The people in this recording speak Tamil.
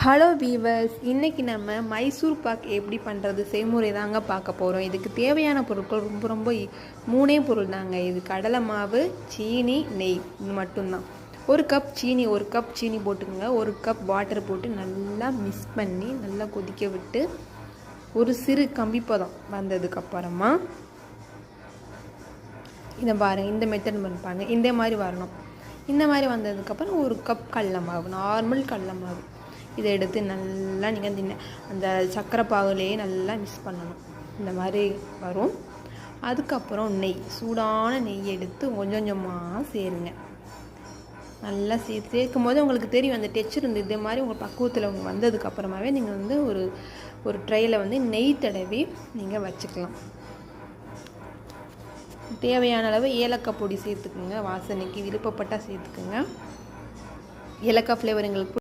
ஹலோ வீவர்ஸ், இன்றைக்கி நம்ம மைசூர் பாக் எப்படி பண்ணுறது செய்முறை தாங்க பார்க்க போகிறோம். இதுக்கு தேவையான பொருட்கள் ரொம்ப 3 பொருள் தாங்க. இது கடலை மாவு, சீனி, நெய், இது மட்டும்தான். 1 கப் சீனி போட்டுக்கோங்க. 1 கப் வாட்டர் போட்டு நல்லா மிக்ஸ் பண்ணி நல்லா கொதிக்க விட்டு ஒரு சிறு கம்பிப்பதம் வந்ததுக்கப்புறமா இதை பாருங்கள், இந்த மெத்தட் பண்ணிப்பாங்க. இந்த மாதிரி வரணும். இந்த மாதிரி வந்ததுக்கப்புறம் 1 கப் கடலை மாவு, நார்மல் கடலை மாவு, இதை எடுத்து நல்லா நீங்கள் அந்த சர்க்கரை பாகுலேயே நல்லா மிக்ஸ் பண்ணணும். இந்த மாதிரி வரும். அதுக்கப்புறம் நெய், சூடான நெய் எடுத்து கொஞ்சம் கொஞ்சமாக சேருங்க. நல்லா சேர்க்கும் போது உங்களுக்கு தெரியும் அந்த டெக்ஸ்சர் இதே மாதிரி உங்கள் பக்குவத்தில் வந்ததுக்கப்புறமாவே நீங்கள் ஒரு ட்ரையில் நெய் தடவி நீங்கள் வச்சுக்கலாம். தேவையான அளவு ஏலக்காய் பொடி சேர்த்துக்குங்க. வாசனைக்கு விருப்பப்பட்டால் சேர்த்துக்குங்க. ஏலக்காய் ஃப்ளேவர் எங்களுக்கு